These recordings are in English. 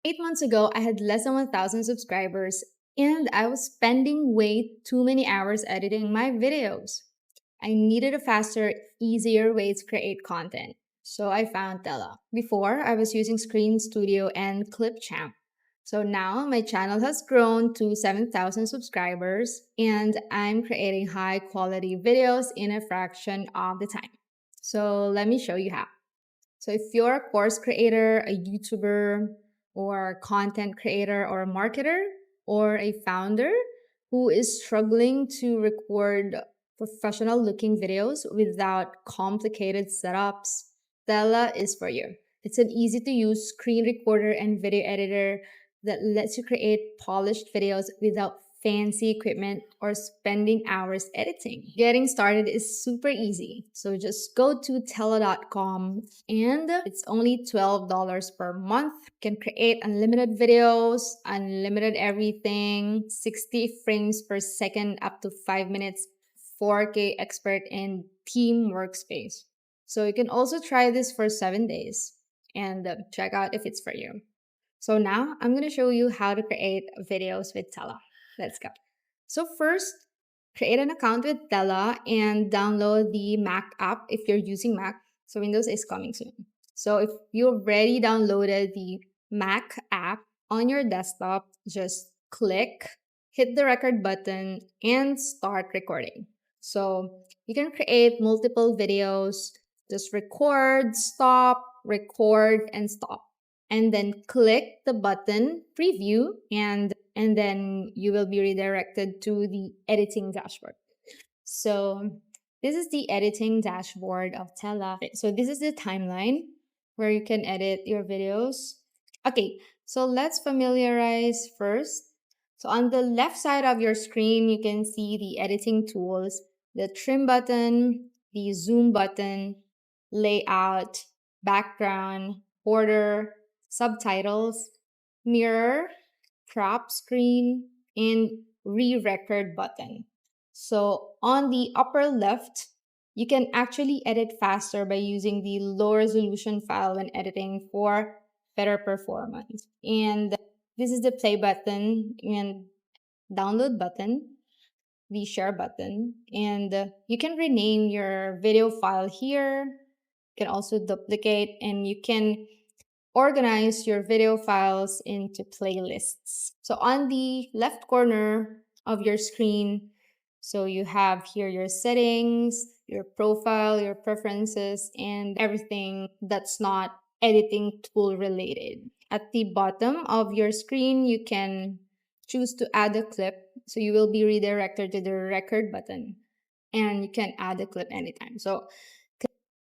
8 months ago, I had less than 1,000 subscribers and I was spending way too many hours editing my videos. I needed a faster, easier way to create content. So I found Tella. Before, I was using Screen Studio and Clipchamp. So now my channel has grown to 7,000 subscribers and I'm creating high quality videos in a fraction of the time. So let me show you how. So if you're a course creator, a YouTuber, or content creator or a marketer, or a founder who is struggling to record professional looking videos without complicated setups, Tella is for you. It's an easy to use screen recorder and video editor that lets you create polished videos without fancy equipment or spending hours editing. Getting started is super easy. So just go to Tella.com and it's only $12 per month. You can create unlimited videos, unlimited everything, 60 frames per second, up to 5 minutes, 4K expert and team workspace. So you can also try this for 7 days and check out if it's for you. So now I'm going to show you how to create videos with Tella. Let's go. So first, create an account with Tella and download the Mac app if you're using Mac. So Windows is coming soon. So if you already downloaded the Mac app on your desktop, just hit the record button and start recording. So you can create multiple videos, just record, record, and stop. And then click the button preview and then you will be redirected to the editing dashboard. So this is the editing dashboard of Tella. So this is the timeline where you can edit your videos. Okay, so let's familiarize first. So on the left side of your screen, you can see the editing tools, the trim button, the zoom button, layout, background, border, subtitles, mirror, crop screen, and re-record button. So on the upper left, you can actually edit faster by using the low resolution file when editing for better performance. And this is the play button and download button, the share button, and you can rename your video file here. You can also duplicate and you can organize your video files into playlists. So on the left corner of your screen, so you have here your settings, your profile, your preferences, and everything that's not editing tool related. At the bottom of your screen, you can choose to add a clip. So you will be redirected to the record button and you can add a clip anytime. So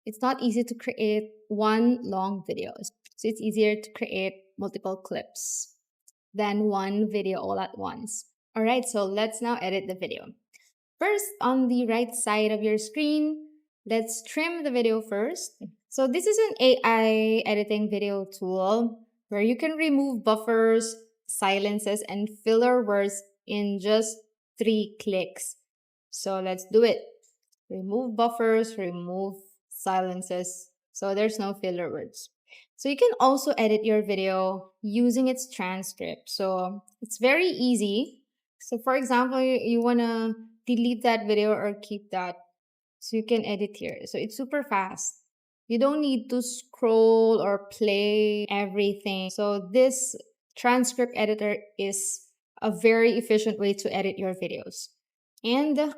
it's not easy to create one long video. So it's easier to create multiple clips than one video all at once. All right, so let's now edit the video. First, on the right side of your screen, let's trim the video first. So this is an AI editing video tool where you can remove buffers, silences, and filler words in just 3 clicks. So let's do it. Remove buffers, remove silences, so there's no filler words. So you can also edit your video using its transcript. So it's very easy. So for example, you want to delete that video or keep that. So you can edit here. So it's super fast. You don't need to scroll or play everything. So this transcript editor is a very efficient way to edit your videos. And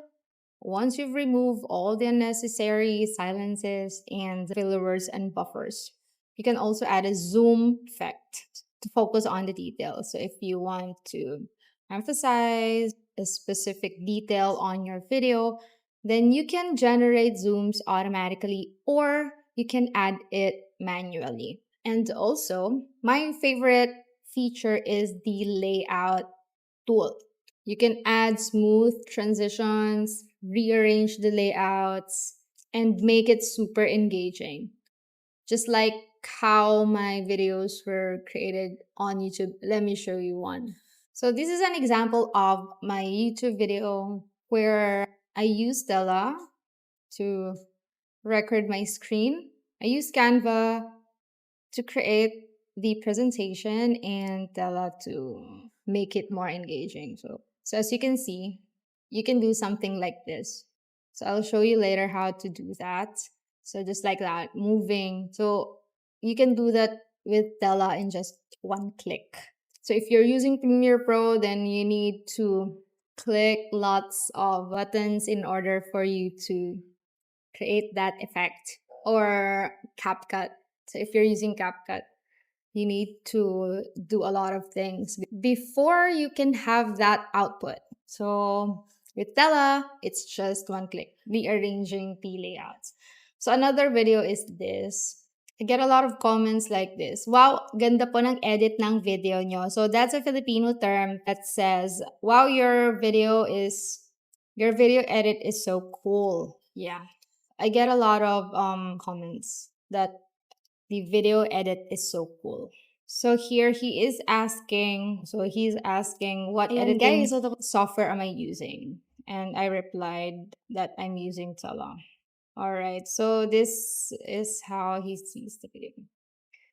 once you've removed all the unnecessary silences and filler words and buffers, you can also add a zoom effect to focus on the details. So if you want to emphasize a specific detail on your video, then you can generate zooms automatically or you can add it manually. And also, my favorite feature is the layout tool. You can add smooth transitions, rearrange the layouts, and make it super engaging. Just like how my videos were created on YouTube. Let me show you one. So this is an example of my YouTube video where I use Tella to record my screen. I use Canva to create the presentation and Tella to make it more engaging. So as you can see, you can do something like this. So I'll show you later how to do that. So just like that, moving. So you can do that with Tella in just one click. So if you're using Premiere Pro, then you need to click lots of buttons in order for you to create that effect, or CapCut. So if you're using CapCut, you need to do a lot of things before you can have that output. So with Tella, it's just one click, rearranging the layouts. So another video is this. I get a lot of comments like this. Wow, ganda po ng edit ng video nyo. So that's a Filipino term that says, wow, your video edit is so cool. Yeah. I get a lot of comments that the video edit is so cool. So here he's asking what editing software am I using? And I replied that I'm using Tella. All right, so this is how he sees the video.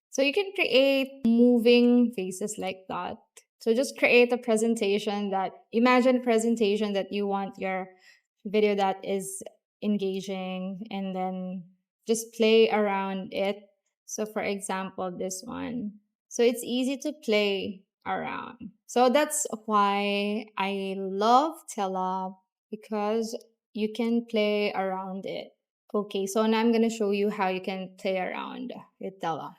So you can create moving faces like that. So just create a presentation imagine a presentation that you want your video that is engaging, and then just play around it. So for example, this one. So it's easy to play around. So that's why I love Tella, because you can play around it. Okay, so now I'm going to show you how you can play around with Tella.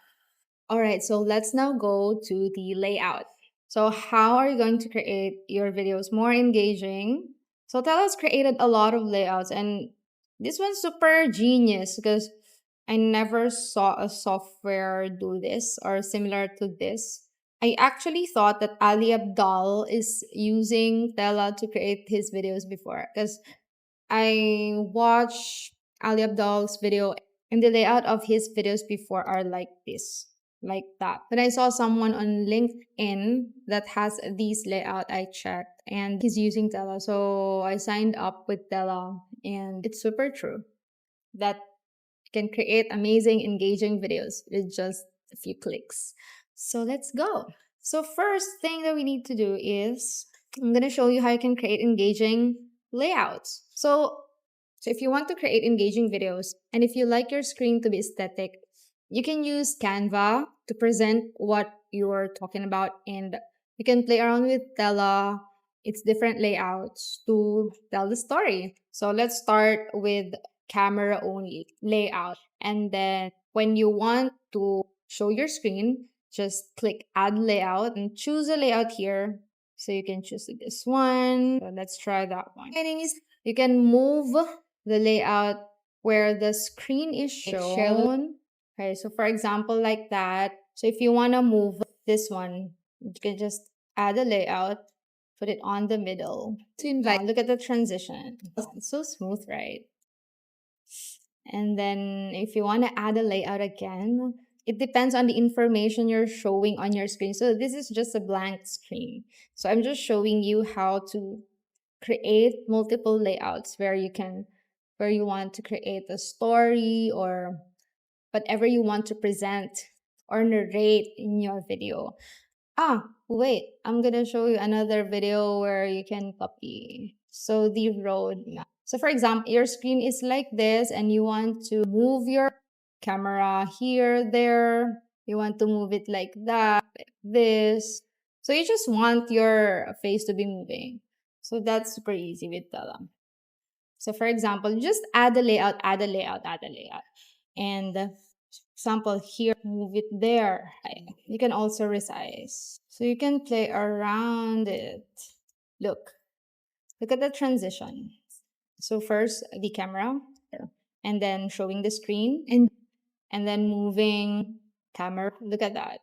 All right, so let's now go to the layout. So how are you going to create your videos more engaging? So Tella's created a lot of layouts, and this one's super genius because I never saw a software do this or similar to this. I actually thought that Ali Abdal is using Tella to create his videos before, because I watched Ali Abdal's video, and the layout of his videos before are like this, like that. When I saw someone on LinkedIn that has these layout, I checked, and he's using Tella. So I signed up with Tella, and it's super true that you can create amazing, engaging videos with just a few clicks. So let's go. So first thing that we need to do is I'm going to show you how you can create engaging layouts. So if you want to create engaging videos, and if you like your screen to be aesthetic, you can use Canva to present what you're talking about, and you can play around with Tella, its different layouts to tell the story. So let's start with camera only layout. And then when you want to show your screen, just click add layout and choose a layout here. So you can choose this one. So let's try that one. You can move the layout where the screen is shown. Okay, so for example, like that. So if you want to move this one, you can just add a layout, put it on the middle. Look at the transition. It's so smooth, right? And then if you want to add a layout again, it depends on the information you're showing on your screen. So this is just a blank screen. So I'm just showing you how to create multiple layouts where you want to create a story or whatever you want to present or narrate in your video. Wait, I'm gonna show you another video where you can copy. So the road map. So for example, your screen is like this and you want to move your camera here, there. You want to move it like that, like this. So you just want your face to be moving. So that's super easy with Tella. So for example, just add a layout, add a layout, add a layout. And example here, move it there. You can also resize. So you can play around it. Look at the transition. So first the camera, and then showing the screen, and then moving camera. Look at that.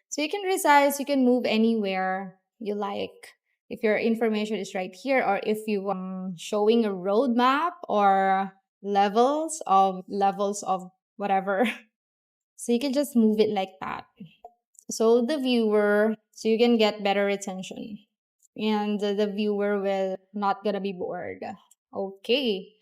So you can resize, you can move anywhere you like. If your information is right here, or if you are showing a roadmap or levels of whatever. So you can just move it like that. So you can get better retention, and the viewer will not gonna be bored. Okay.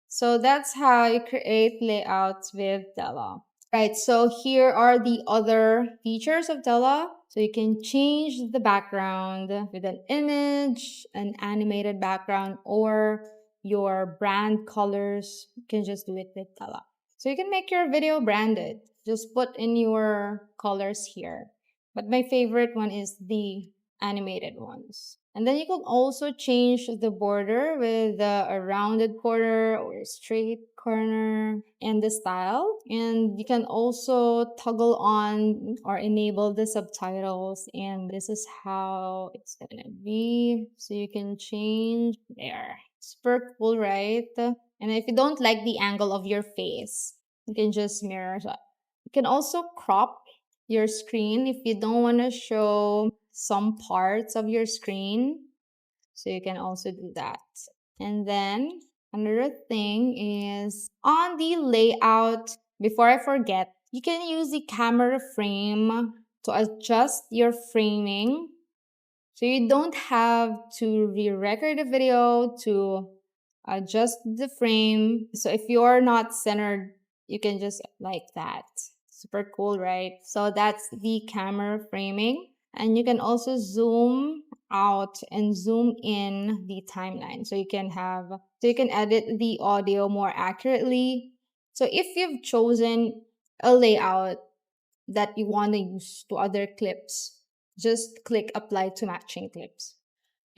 So that's how you create layouts with Tella. Right, so here are the other features of Tella. So you can change the background with an image, an animated background, or your brand colors. You can just do it with Tella. So you can make your video branded. Just put in your colors here. But my favorite one is the animated ones. And then you can also change the border with a rounded corner or a straight corner and the style. And you can also toggle on or enable the subtitles. And this is how it's gonna be. So you can change there. Super cool, right? And if you don't like the angle of your face, you can just mirror that. You can also crop your screen if you don't want to show some parts of your screen. So you can also do that. And then another thing is on the layout, before I forget, you can use the camera frame to adjust your framing. So you don't have to re-record the video to adjust the frame. So if you're not centered, you can just like that. Super cool, right? So that's the camera framing. And you can also zoom out and zoom in the timeline. So you can edit the audio more accurately. So if you've chosen a layout that you want to use to other clips, just click apply to matching clips.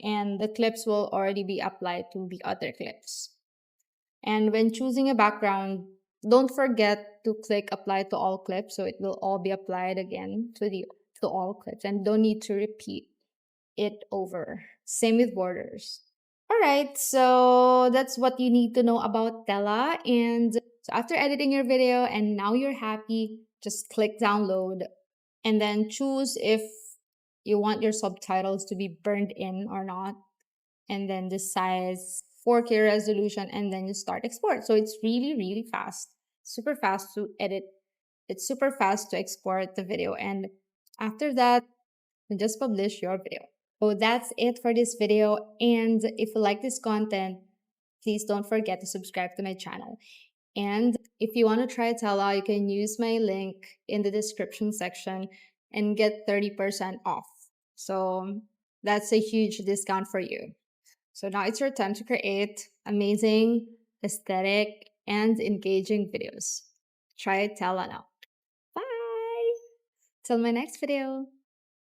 And the clips will already be applied to the other clips. And when choosing a background, don't forget to click apply to all clips, so it will all be applied again to all clips, and don't need to repeat it over. Same with borders. All right, so that's what you need to know about Tella. And so after editing your video and now you're happy, just click download and then choose if you want your subtitles to be burned in or not, and then the size, 4K resolution, and then you start export. So it's really, really fast, super fast to edit. It's super fast to export the video. And after that, you just publish your video. So that's it for this video. And if you like this content, please don't forget to subscribe to my channel. And if you want to try Tella, you can use my link in the description section and get 30% off. So that's a huge discount for you. So now it's your time to create amazing, aesthetic, and engaging videos. Try Tella now. Bye! Till my next video.